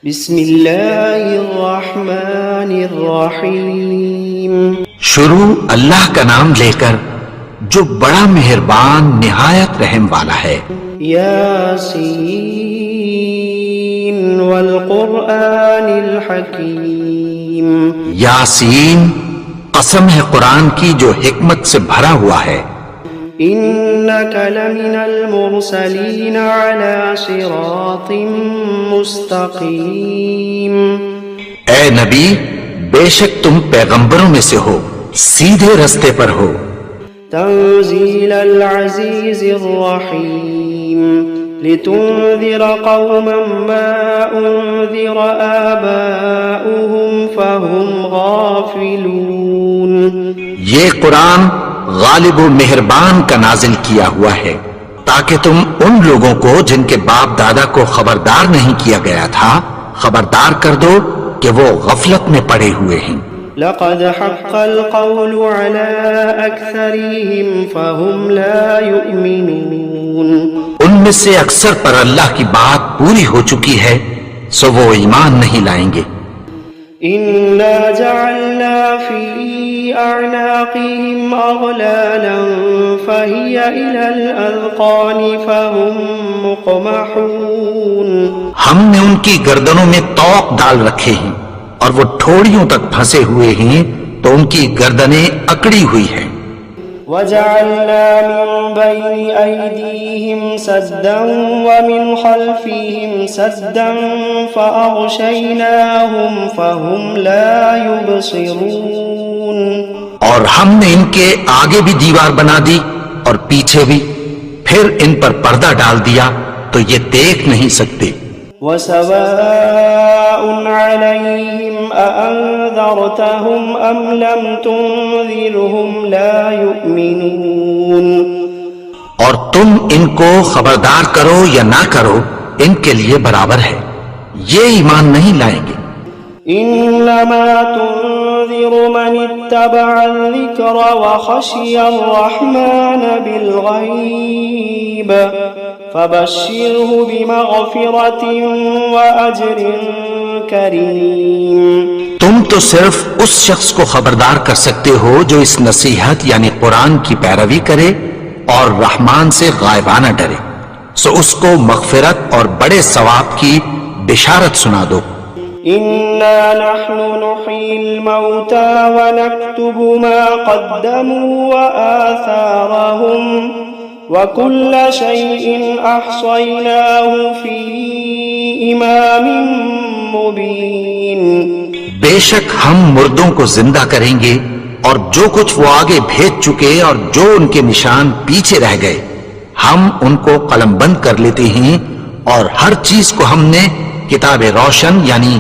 بسم اللہ الرحمن الرحیم. شروع اللہ کا نام لے کر جو بڑا مہربان نہایت رحم والا ہے. یاسین والقرآن الحکیم. یاسین، قسم ہے قرآن کی جو حکمت سے بھرا ہوا ہے. انک لمن المرسلین علی صراط مستقیم. اے نبی، بے شک تم پیغمبروں میں سے ہو، سیدھے رستے پر ہو. تنزیل العزیز الرحیم. لتنذر قوما ما انذر آباؤهم فهم غافلون. یہ قرآن غالب و مہربان کا نازل کیا ہوا ہے تاکہ تم ان لوگوں کو جن کے باپ دادا کو خبردار نہیں کیا گیا تھا خبردار کر دو کہ وہ غفلت میں پڑے ہوئے ہیں. لقد حق القول على أكثرهم فهم لا يؤمنون. ان میں سے اکثر پر اللہ کی بات پوری ہو چکی ہے سو وہ ایمان نہیں لائیں گے. إنا جعلنا في أعناقهم أغلالا فهي إلى الأذقان فهم مقمحون. ہم نے ان کی گردنوں میں طوق ڈال رکھے ہیں اور وہ ٹھوڑیوں تک پھنسے ہوئے ہیں تو ان کی گردنیں اکڑی ہوئی ہیں. وجعلنا من بين أيديهم سدا ومن خلفهم سدا فأغشيناهم فهم لا يبصرون. اور ہم نے ان کے آگے بھی دیوار بنا دی اور پیچھے بھی، پھر ان پر پردہ ڈال دیا تو یہ دیکھ نہیں سکتے. وسواء عليهم أأنذرتهم أم لم تنذرهم لا يؤمنون. اور تم ان کو خبردار کرو یا نہ کرو ان کے لیے برابر ہے، یہ ایمان نہیں لائیں گے. إنما تنذر من اتبع الذكر وخشي الرحمن بالغيب فبشره بمغفرة وأجر كريم. تم تو صرف اس شخص کو خبردار کر سکتے ہو جو اس نصیحت یعنی قرآن کی پیروی کرے اور رحمان سے غائبانہ ڈرے، سو اس کو مغفرت اور بڑے ثواب کی بشارت سنا دو. إنا نحن نحيي الموتى ونكتب ما قدموا وآثارهم وكل شيء أحصيناه في إمام مبين. بے شک ہم مردوں کو زندہ کریں گے اور جو کچھ وہ آگے بھیج چکے اور جو ان کے نشان پیچھے رہ گئے ہم ان کو قلم بند کر لیتے ہیں اور ہر چیز کو ہم نے کتاب روشن یعنی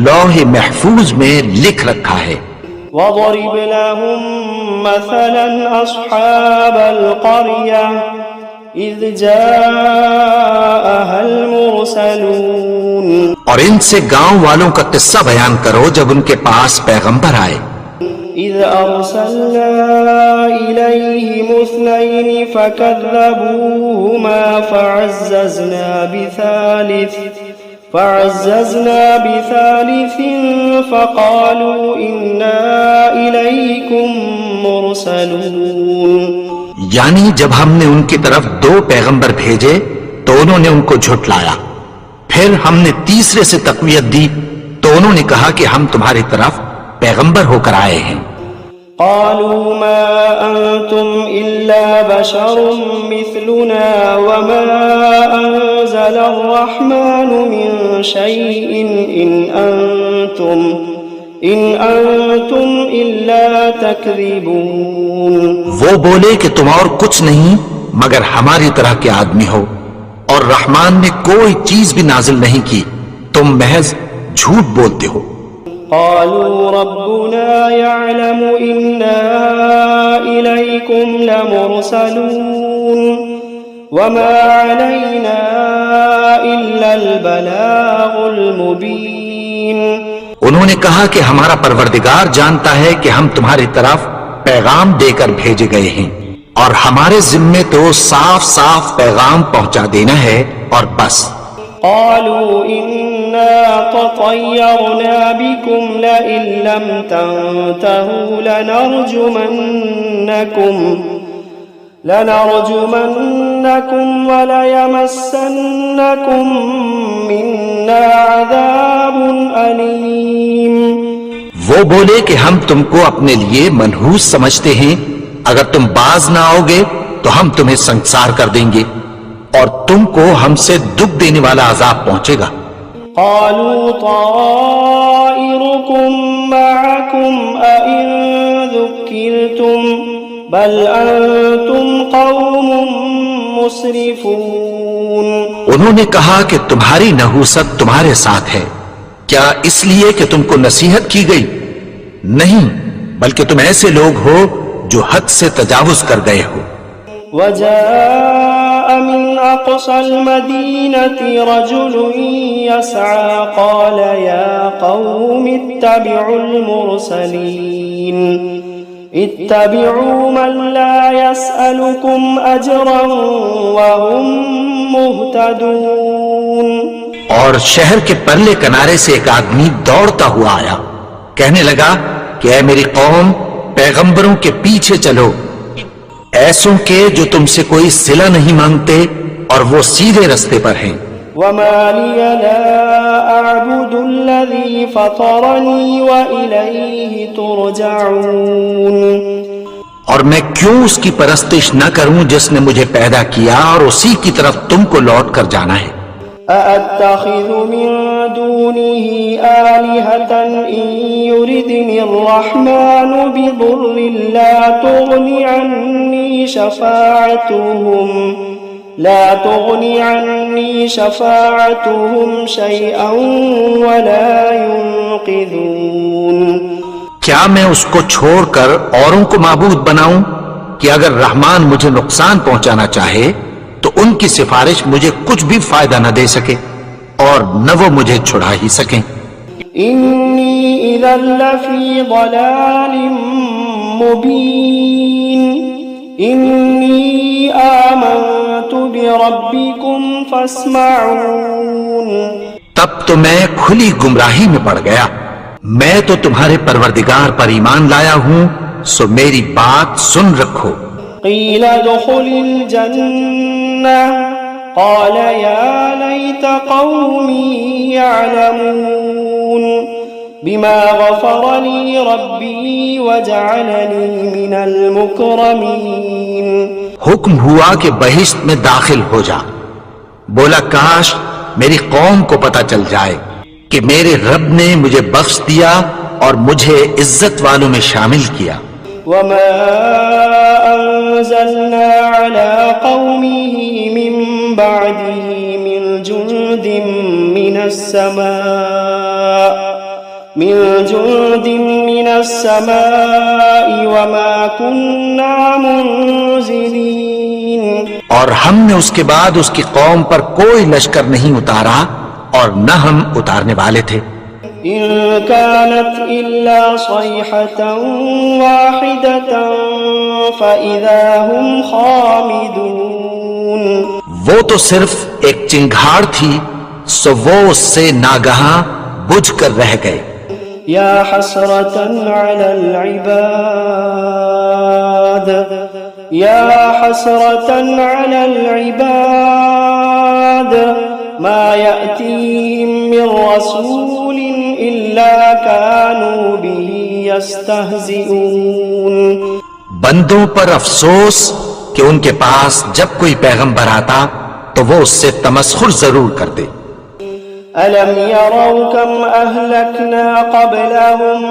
لوح محفوظ میں لکھ رکھا ہے. وَضَرِبْ لَهُمْ مَثَلًا أَصْحَابَ الْقَرْيَةِ إِذْ جَاءَهَا الْمُرْسَلُونَ. اور ان سے گاؤں والوں کا قصہ بیان کرو جب ان کے پاس پیغمبر آئے. إِذْ أَرْسَلْنَا إِلَيْهِمُ اثْنَيْنِ فَكَذَّبُوهُمَا فعززنا بثالث فقالوا إنا إليكم مرسلون. یعنی جب ہم نے ان کی طرف 2 پیغمبر بھیجے تو انہوں نے ان کو جھٹلایا، پھر ہم نے تیسرے سے تقویت دی تو انہوں نے کہا کہ ہم تمہاری طرف پیغمبر ہو کر آئے ہیں. قالوا ما أنتم إلا بشر مثلنا وما أنزل الرحمن من شيء إن أنتم إلا تكذبون. وہ بولے کہ تم اور کچھ نہیں مگر ہماری طرح کے آدمی ہو اور رحمان نے کوئی چیز بھی نازل نہیں کی، تم محض جھوٹ بولتے ہو. قالوا ربنا يعلم إنا إليكم لمرسلون وما علينا إلا البلاغ المبين. انہوں نے کہا کہ ہمارا پروردگار جانتا ہے کہ ہم تمہاری طرف پیغام دے کر بھیجے گئے ہیں اور ہمارے ذمے تو صاف صاف پیغام پہنچا دینا ہے اور بس. قالوا إنا تطيرنا بكم لئن لم تنتهوا لنرجمنكم وليمسنكم منا عذاب أليم. وہ بولے کہ ہم تم کو اپنے لیے منحوس سمجھتے ہیں، اگر تم باز نہ آؤ گے تو ہم تمہیں سنسار کر دیں گے اور تم کو ہم سے دکھ دینے والا عذاب پہنچے گا. قالوا طائركم معكم أئن ذكرتم بل أنتم قوم مسرفون. انہوں نے کہا کہ تمہاری نحوست تمہارے ساتھ ہے، کیا اس لیے کہ تم کو نصیحت کی گئی؟ نہیں، بلکہ تم ایسے لوگ ہو جو حد سے تجاوز کر گئے ہو. وجاء من أقصى المدينة رجل يسعى قال يا قوم اتبعوا المرسلين اتبعوا من لا يسألكم أجرا وهم مهتدون. اور شہر کے پرلے کنارے سے ایک آدمی دوڑتا ہوا آیا، کہنے لگا کہ اے میری قوم، پیغمبروں کے پیچھے چلو، ایسوں کے جو تم سے کوئی صلہ نہیں مانگتے اور وہ سیدھے رستے پر ہیں. وما لي لا أعبد الذي فطرني وإليه ترجعون. اور میں کیوں اس کی پرستش نہ کروں جس نے مجھے پیدا کیا اور اسی کی طرف تم کو لوٹ کر جانا ہے. أأتخذ من دونه آلهة إن يردني الرحمن بضر لا تغني عني شفاعتهم شيئا ولا ينقذون. کیا میں اس کو چھوڑ کر اوروں کو معبود بناؤں کہ اگر رحمان مجھے نقصان پہنچانا چاہے تو ان کی سفارش مجھے کچھ بھی فائدہ نہ دے سکے اور نہ وہ مجھے چھڑا ہی سکیں. انی اذا لفی ضلال مبین انی آمنت بربکم فاسمعون. تب تو میں کھلی گمراہی میں پڑ گیا. میں تو تمہارے پروردگار پر ایمان لایا ہوں، سو میری بات سن رکھو. قیل ادخل الجنة قال يا ليت قومي يعلمون بما غفر لي ربي وجعلني من المكرمين. حکم ہوا کہ بہشت میں داخل ہو جا. بولا کاش میری قوم کو پتہ چل جائے کہ میرے رب نے مجھے بخش دیا اور مجھے عزت والوں میں شامل کیا. وما أنزلنا على قومه من بعده من جند من السماء وما كنا منزلين. اور ہم نے اس کے بعد اس کی قوم پر کوئی لشکر نہیں اتارا اور نہ ہم اتارنے والے تھے. إن كانت إلا صيحة واحدة فإذا هم خامدون. وہ تو صرف ایک چنگھاڑ تھی، سو وہ اس سے ناگہاں بجھ کر رہ گئے. يا حسرة على العباد يا حسرة على العباد ما يأتيهم من رسول إلا كانوا به يستهزئون. بندوں پر افسوس کہ ان کے پاس جب کوئی پیغمبر آتا تو وہ اس سے تمسخر ضرور کرتے. ألم يروا كم أهلكنا قبلهم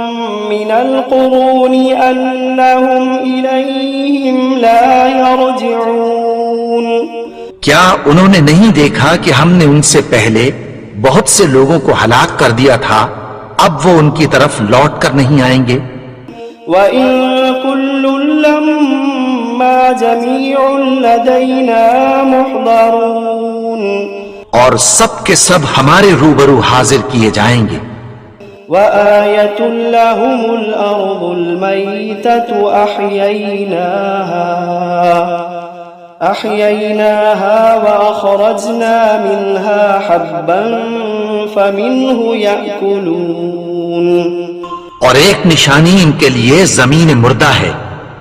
من القرون أنهم إليهم لا يرجعون. کیا انہوں نے نہیں دیکھا کہ ہم نے ان سے پہلے بہت سے لوگوں کو ہلاک کر دیا تھا، اب وہ ان کی طرف لوٹ کر نہیں آئیں گے. وَإِن كُلٌّ لَّمَّا جَمِيعٌ لَّدَيْنَا مُحْضَرُونَ. اور سب کے سب ہمارے روبرو حاضر کیے جائیں گے. وَآيَةٌ لَّهُمُ الْأَرْضُ الْمَيْتَةُ أَحْيَيْنَاهَا وَأَخْرَجْنَا مِنْهَا حَبًّا فمنه يأكلون اور ایک نشانی ان کے لیے زمین مردہ ہے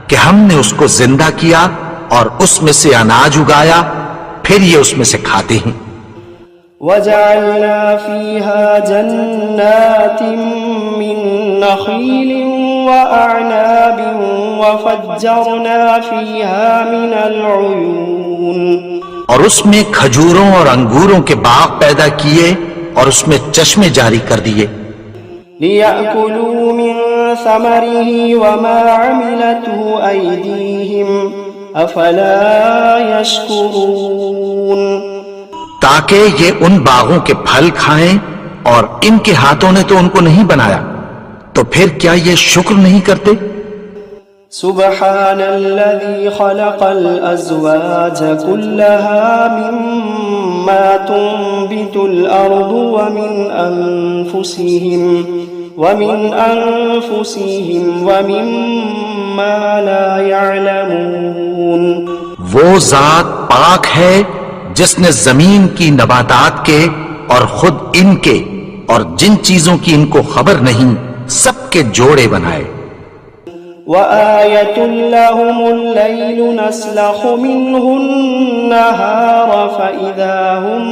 کہ ہم نے اس کو زندہ کیا اور اس میں سے اناج اگایا، پھر یہ اس میں سے کھاتے ہیں۔ وجعلنا فيها جنات من نخيل وأعناب وفجرنا فيها من العيون اور اس میں کھجوروں اور انگوروں کے باغ پیدا کیے اور اس میں چشمے جاری کر دیے، ليأكلوا من ثمره وما عملته أيديهم أفلا يشكرون تاکہ یہ ان باغوں کے پھل کھائیں، اور ان کے ہاتھوں نے تو ان کو نہیں بنایا، تو پھر کیا یہ شکر نہیں کرتے؟ سبحان الذي خلق الأزواج كلها مما تنبت الأرض ومن أنفسهم ومما لا يعلمون وہ ذات پاک ہے جس نے زمین کی نباتات کے اور خود ان کے اور جن چیزوں کی ان کو خبر نہیں سب کے جوڑے بنائے۔ وآية لهم الليل نسلخ منه النهار فإذا هم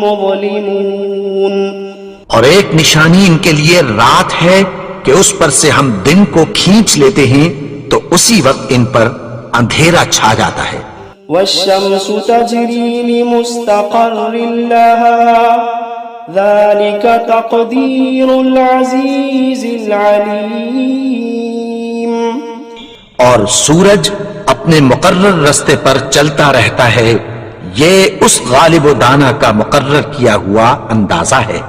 مظلمون اور ایک نشانی ان کے لیے رات ہے کہ اس پر سے ہم دن کو کھینچ لیتے ہیں تو اسی وقت ان پر اندھیرا چھا جاتا ہے۔ والشمس تجري لمستقر لها ذلك تقدير العزيز العليم اور سورج اپنے مقرر رستے پر چلتا رہتا ہے، یہ اس غالب و دانا کا مقرر کیا ہوا اندازہ ہے۔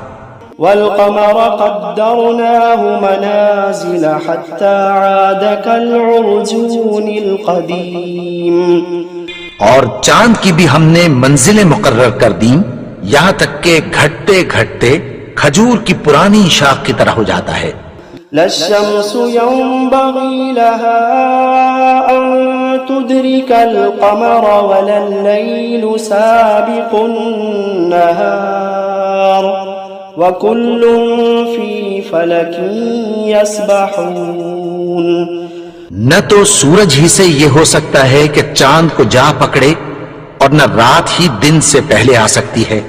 والقمر قدرناه منازل حتى عاد كالعرجون القديم اور چاند کی بھی ہم نے منزلیں مقرر کر دیں یہاں تک کہ گھٹتے گھٹتے کھجور کی پرانی شاخ کی طرح ہو جاتا ہے۔ لا الشمس ينبغي لها أن تدرك القمر ولا الليل سابق النهار وكل في فلك يسبحون نہ تو سورج ہی سے یہ ہو سکتا ہے کہ چاند کو جا پکڑے، اور نہ رات ہی دن سے پہلے آ سکتی ہے،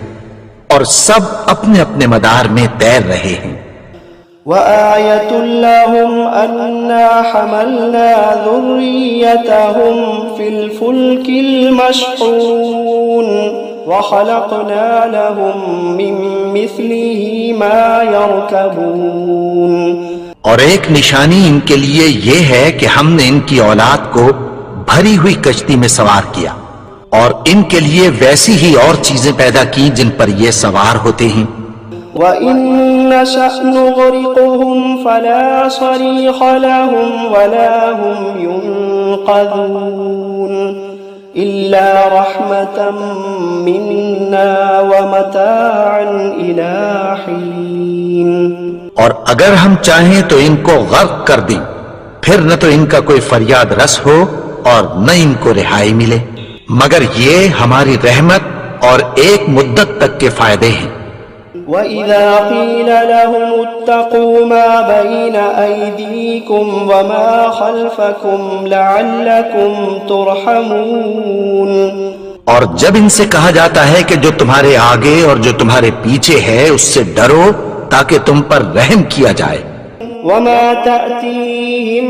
اور سب اپنے اپنے مدار میں تیر رہے ہیں۔ وآية لهم أنا حملنا ذريتهم في الفلك المشحون وخلقنا لهم من مثله ما يركبون اور ایک نشانی ان کے لیے یہ ہے کہ ہم نے ان کی اولاد کو بھری ہوئی کشتی میں سوار کیا، اور ان کے لیے ویسی ہی اور چیزیں پیدا کی جن پر یہ سوار ہوتے ہیں۔ وَإِن نَّشَأْ نُغْرِقْهُمْ فَلَا صَرِيخَ لَهُمْ وَلَا هُمْ يُنقَذُونَ إِلَّا رَحْمَةً مِّنَّا وَمَتَاعًا إِلَىٰ حِينٍ اور اگر ہم چاہیں تو ان کو غرق کر دیں، پھر نہ تو ان کا کوئی فریاد رس ہو اور نہ ان کو رہائی ملے، مگر یہ ہماری رحمت اور ایک مدت تک کے فائدے ہیں۔ وَإِذَا قِيلَ لَهُمُ اتَّقُوا مَا بَيْنَ أَيْدِيكُمْ وَمَا خَلْفَكُمْ لَعَلَّكُمْ تُرْحَمُونَ اور جب ان سے کہا جاتا ہے کہ جو تمہارے آگے اور جو تمہارے پیچھے ہے اس سے ڈرو تاکہ تم پر رحم کیا جائے۔ وَمَا تَأْتِيهِم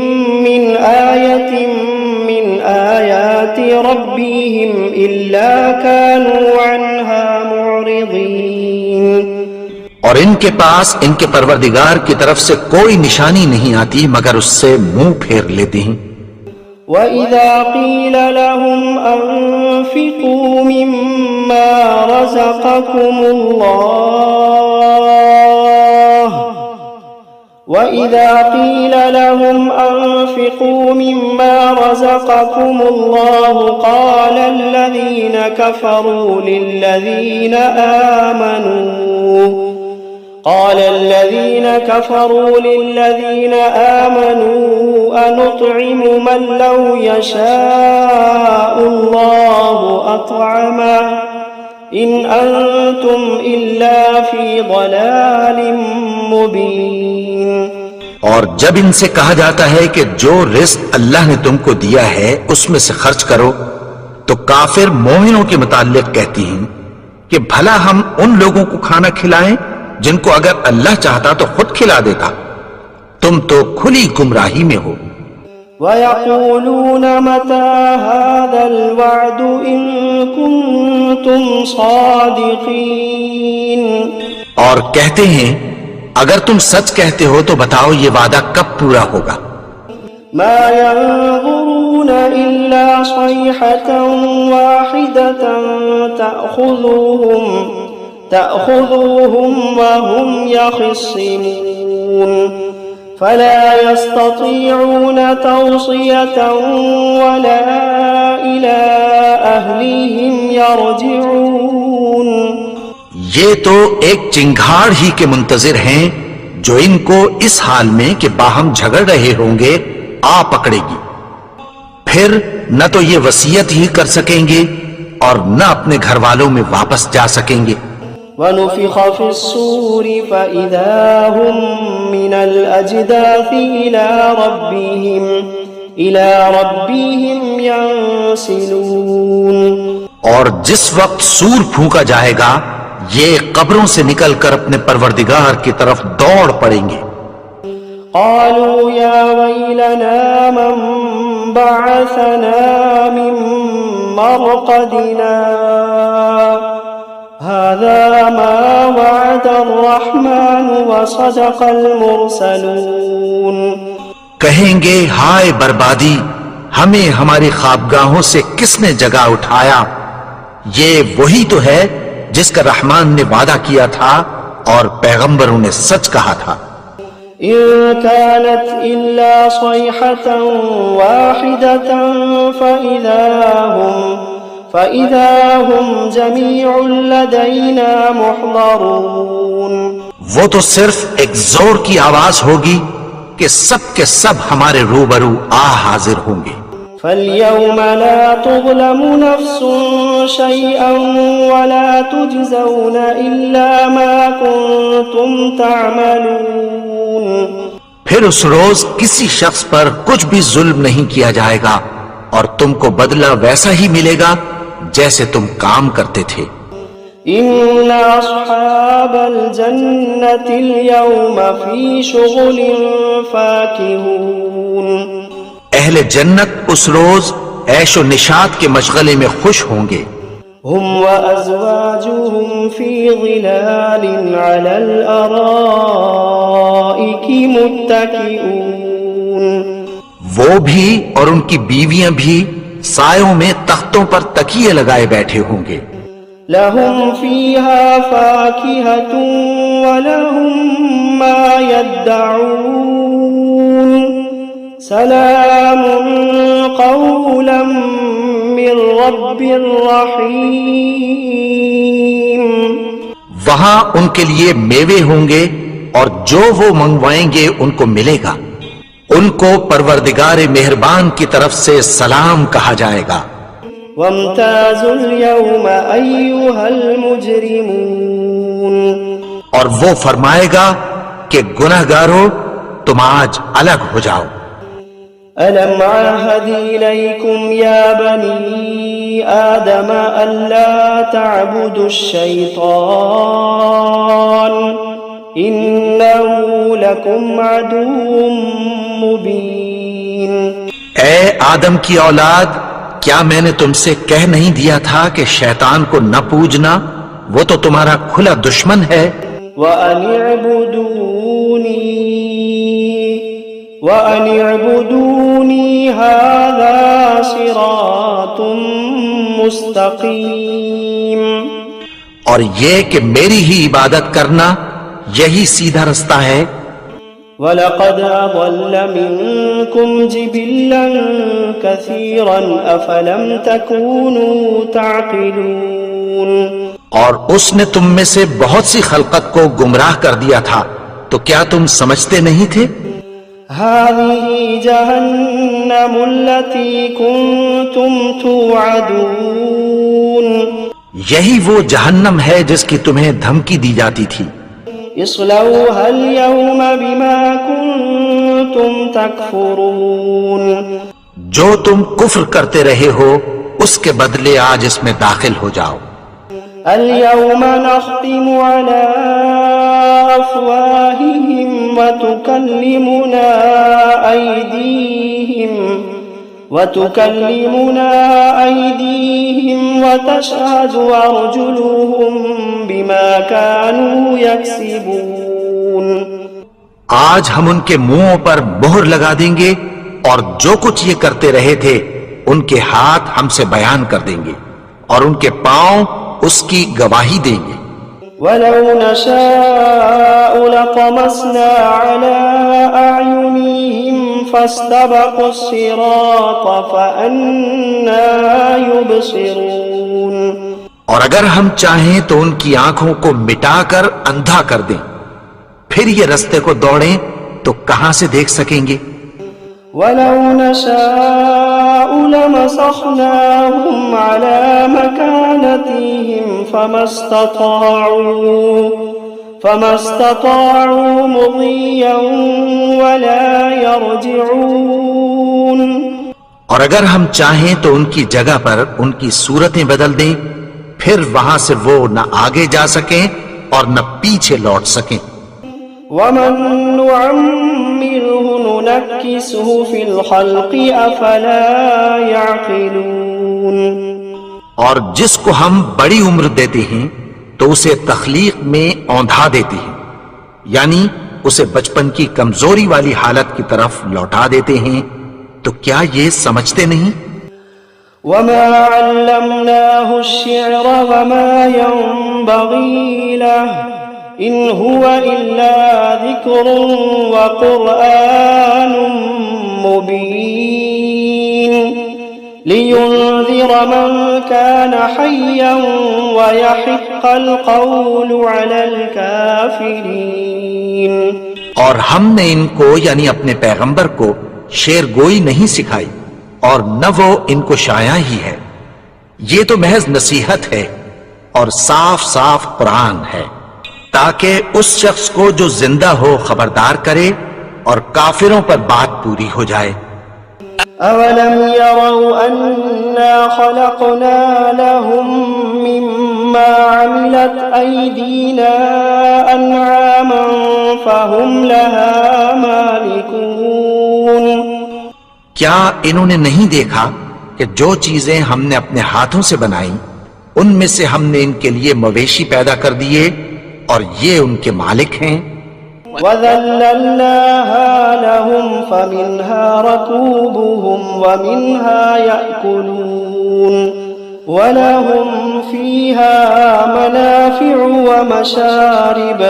مِّنْ آيَةٍ مِّنْ آيَاتِ رَبِّهِمْ إِلَّا كَانُوا عَنْهَا مُعْرِضِينَ اور ان کے پاس ان کے پروردگار کی طرف سے کوئی نشانی نہیں آتی مگر اس سے منہ پھیر لیتے ہیں۔ وَإِذَا قِيلَ لَهُمْ أَنفِقُوا مِمَّا رَزَقَكُمُ اللَّهُ وَإِذَا قِيلَ لَهُمْ أَنفِقُوا مِمَّا رَزَقَكُمُ اللَّهُ قَالَ الَّذِينَ كَفَرُوا لِلَّذِينَ آمَنُوا أَنُطْعِمُ مَن لَّوْ يَشَاءُ اللَّهُ أَطْعَمَهُ إن أنتم إلا في ضلال مبين. اور جب ان سے کہا جاتا ہے کہ جو رزق اللہ نے تم کو دیا ہے اس میں سے خرچ کرو، تو کافر مومنوں کے متعلق کہتی ہیں کہ بھلا ہم ان لوگوں کو کھانا کھلائیں جن کو اگر اللہ چاہتا تو خود کھلا دیتا، تم تو کھلی گمراہی میں ہو. وَيَقُولُونَ مَتَى هَذَا الْوَعْدُ إِن كُنتُمْ صَادِقِينَ. اور کہتے ہیں اگر تم سچ کہتے ہو تو بتاؤ یہ وعدہ کب پورا ہوگا. ما ينظرون إلا صيحة واحدة تأخذوهم وهم يخصمون فلا يستطيعون توصية ولا إلى أهلهم يرجعون. یہ تو ایک چنگھاڑ ہی کے منتظر ہیں جو ان کو اس حال میں کہ باہم جھگڑ رہے ہوں گے آ پکڑے گی، پھر نہ تو یہ وصیت ہی کر سکیں گے اور نہ اپنے گھر والوں میں واپس جا سکیں گے. وَنُفِخَ فِي الصُّورِ فَإِذَا هُم مِّنَ الْأَجْدَاثِ إِلَى رَبِّهِمْ يَنسِلُونَ. اور جس وقت سور پھونکا جائے گا یہ قبروں سے نکل کر اپنے پروردگار کی طرف دوڑ پڑیں گے. قالوا يا ويلنا من بعثنا من مرقدنا هذا ما وعد الرحمن وصدق المرسلون. کہیں گے ہائے بربادی، ہمیں ہماری خوابگاہوں سے کس نے جگا اٹھایا، یہ وہی تو ہے جس کا رحمان نے وعدہ کیا تھا اور پیغمبروں نے سچ کہا تھا. إن كانت إلا صيحة واحدة فإذا هم جميع لدينا محضرون. وہ تو صرف ایک زور کی آواز ہوگی کہ سب کے سب ہمارے روبرو حاضر ہوں گے. فَالْيَوْمَ لَا تُظْلَمُ نَفْسٌ شَيْئًا وَلَا تُجْزَوْنَ إِلَّا مَا كُنتُمْ تَعْمَلُونَ. پھر اس روز کسی شخص پر کچھ بھی ظلم نہیں کیا جائے گا اور تم کو بدلہ ویسا ہی ملے گا جیسے تم کام کرتے تھے. إِنَّ أَصْحَابَ الْجَنَّةِ الْيَوْمَ فِي شُغُلٍ فَاكِهُونَ. اہل جنت اس روز عیش و نشاط کے مشغلے میں خوش ہوں گے. هم وأزواجهم في ظلال على الأرائك متكئون. وہ بھی اور ان کی بیویاں بھی سایوں میں تختوں پر تکیے لگائے بیٹھے ہوں گے. لهم فيها فاكهة ولهم ما يدعون سلام قولا من رب رحیم. وہاں ان کے لیے میوے ہوں گے اور جو وہ منگوائیں گے ان کو ملے گا. ان کو پروردگار مہربان کی طرف سے سلام کہا جائے گا. وامتازوا اليوم أيها المجرمون. اور وہ فرمائے گا کہ گنہگارو تم آج الگ ہو جاؤ. ألم عهد إليكم يا بني آدم ألا تعبدوا الشيطان إنه لكم عدو مبين. اے آدم کی اولاد، کیا میں نے تم سے کہہ نہیں دیا تھا کہ شیطان کو نہ پوجنا، وہ تو تمہارا کھلا دشمن ہے. وَأَنِ اعْبُدُونِي هَذَا صِرَاطٌ مُسْتَقِيمٌ. اور یہ کہ میری ہی عبادت کرنا یہی سیدھا رستہ ہے. وَلَقَدْ أَضَلَّ مِنْكُمْ جِبِلًّا كَثِيرًا أَفَلَمْ تَكُونُوا تَعْقِلُونَ. اور اس نے تم میں سے بہت سی خلقت کو گمراہ کر دیا تھا، تو کیا تم سمجھتے نہیں تھے؟ هذه جهنم التي كنتم توعدون. یہی وہ جہنم ہے جس کی تمہیں دھمکی دی جاتی تھی. اصلوها اليوم بما كنتم تكفرون. جو تم کفر کرتے رہے ہو اس کے بدلے آج اس میں داخل ہو جاؤ. اليوم نختم على أفواههم وتكلمنا أيديهم وتشهد أرجلهم بما كانوا يكسبون. آج ہم ان کے منہوں پر مہر لگا دیں گے اور جو کچھ یہ کرتے رہے تھے ان کے ہاتھ ہم سے بیان کر دیں گے اور ان کے پاؤں اس کی گواہی دیں گے. ولو نشاء لطمسنا على أعينهم فاستبقوا الصراط فأنى يبصرون. اور اگر ہم چاہیں تو ان کی آنکھوں کو مٹا کر اندھا کر دیں، پھر یہ رستے کو دوڑیں تو کہاں سے دیکھ سکیں گے. ولو نشاء لمسخناهم على مكانتهم فما استطاعوا مضيا ولا يرجعون. اور اگر ہم چاہیں تو ان کی جگہ پر ان کی صورتیں بدل دیں، پھر وہاں سے وہ نہ آگے جا سکیں اور نہ پیچھے لوٹ سکیں. ومن نعمره ننكسه في الخلق افلا يعقلون. اور جس کو ہم بڑی عمر دیتے ہیں تو اسے تخلیق میں اوندھا دیتے ہیں، یعنی اسے بچپن کی کمزوری والی حالت کی طرف لوٹا دیتے ہیں. تو کیا یہ سمجھتے نہیں؟ وما علمناه الشعر وما ينبغي له إن هو إلا ذكر وقرآن مبين لينذر من كان حيا ويحق القول على الكافرين. اور ہم نے ان کو یعنی اپنے پیغمبر کو شعر گوئی نہیں سکھائی اور نہ وہ ان کو شاعر ہی ہے. یہ تو محض نصیحت ہے اور صاف صاف قرآن ہے تاکہ اس شخص کو جو زندہ ہو خبردار کرے اور کافروں پر بات پوری ہو جائے. أولم يروا أنا خلقنا لهم مما عملت أيدينا أنعاما فهم لها مالكون. کیا انہوں نے نہیں دیکھا کہ جو چیزیں ہم نے اپنے ہاتھوں سے بنائیں ان میں سے ہم نے ان کے لیے مویشی پیدا کر دیے اور یہ ان کے مالک ہیں. وَذَلَّلْنَاهَا لَهُمْ فَمِنْهَا رَكُوبُهُمْ وَمِنْهَا يَأْكُلُونَ وَلَهُمْ فِيهَا مَنَافِعُ وَمَشَارِبُ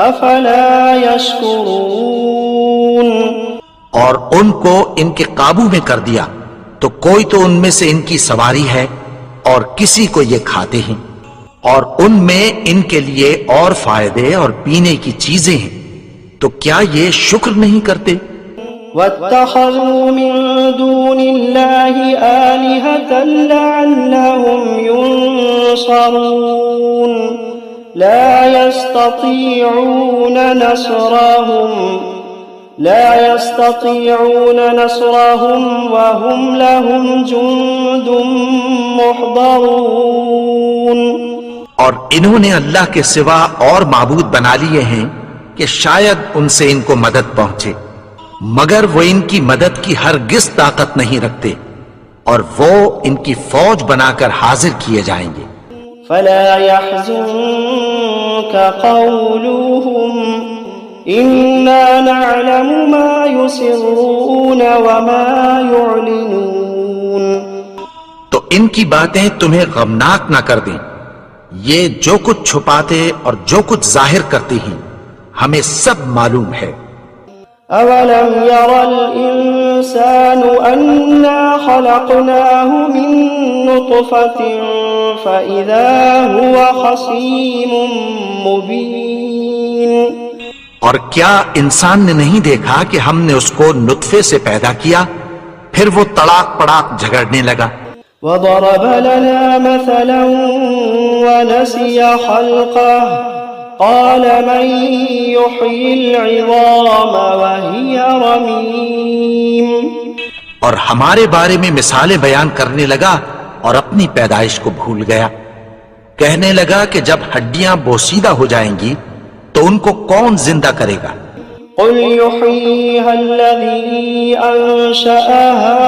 أَفَلَا يَشْكُرُونَ. اور ان کو ان کے قابو میں کر دیا تو کوئی تو ان میں سے ان کی سواری ہے اور کسی کو یہ کھاتے ہیں، اور ان میں ان کے لیے اور فائدے اور پینے کی چیزیں ہیں، تو کیا یہ شکر نہیں کرتے؟ وَاتَّخَذُوا مِن دُونِ اللَّهِ آلِهَةً لَعَلَّهُمْ يُنصَرُونَ لَا يَسْتَطِيعُونَ نَصْرَهُمْ وَهُمْ لَهُمْ جُندٌ مُحْضَرُونَ. اور انہوں نے اللہ کے سوا اور معبود بنا لیے ہیں کہ شاید ان سے ان کو مدد پہنچے، مگر وہ ان کی مدد کی ہرگز طاقت نہیں رکھتے اور وہ ان کی فوج بنا کر حاضر کیے جائیں گے. فلا يحزنك قولهم إنا نعلم ما يسرون وما يعلنون. تو ان کی باتیں تمہیں غمناک نہ کر دیں، یہ جو کچھ چھپاتے اور جو کچھ ظاہر کرتے ہیں ہمیں سب معلوم ہے. أولم ير الإنسان أنا خلقناه من نطفة فإذا هو خصيم مبين. اور کیا انسان نے نہیں دیکھا کہ ہم نے اس کو نطفے سے پیدا کیا پھر وہ تڑاک پڑاک جھگڑنے لگا. وضرب لنا مثلا ونسي خلقه قال من يحيي العظام وهي رميم. اور ہمارے بارے میں مثالیں بیان کرنے لگا اور اپنی پیدائش کو بھول گیا. کہنے لگا کہ جب ہڈیاں بوسیدہ ہو جائیں گی تو ان کو کون زندہ کرے گا؟ قل يحييها الذي أنشأها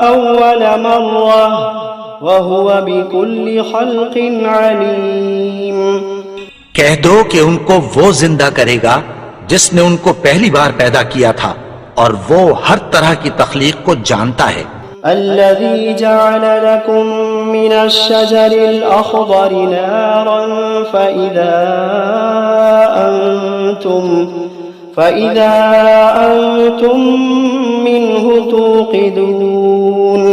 أول مرة وهو بكل خلق عليم. کہہ دو کہ ان کو وہ زندہ کرے گا جس نے ان کو پہلی بار پیدا کیا تھا اور وہ ہر طرح کی تخلیق کو جانتا ہے. الذي جعل لكم من الشجر الأخضر نارا فإذا أنتم منه توقدون.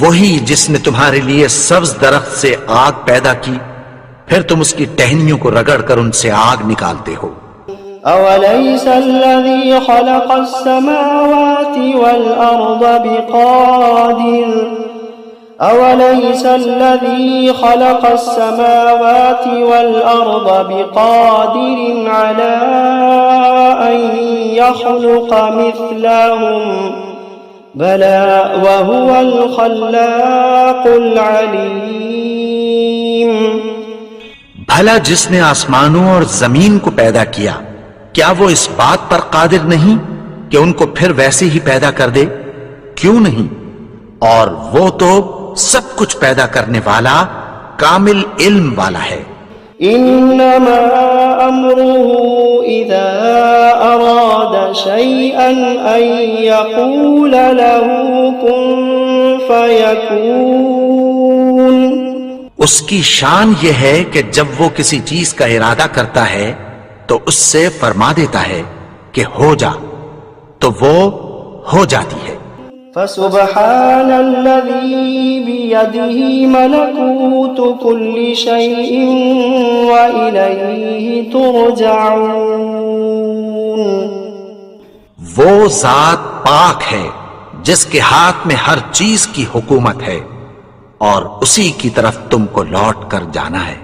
وہی جس نے تمہارے لیے سبز درخت سے آگ پیدا کی پھر تم اس کی ٹہنیوں کو رگڑ کر ان سے آگ نکالتے ہو. أوليس الذي خلق السماوات والأرض بقادر على أن يخلق مثلهم بلى وهو الخلاق العليم. بھلا جس نے آسمانوں اور زمین کو پیدا کیا کیا وہ اس بات پر قادر نہیں کہ ان کو پھر ویسے ہی پیدا کر دے؟ کیوں نہیں؟ اور وہ تو سب کچھ پیدا کرنے والا کامل علم والا ہے. انما امره اذا اراد شيئا ان يقول له كن فيكون. اس کی شان یہ ہے کہ جب وہ کسی چیز کا ارادہ کرتا ہے تو اس سے فرما دیتا ہے کہ ہو جا تو وہ ہو جاتی ہے. فسبحان الذي بيده ملكوت كل شيء وإليه ترجعون. وہ ذات پاک ہے جس کے ہاتھ میں ہر چیز کی حکومت ہے اور اسی کی طرف تم کو لوٹ کر جانا ہے.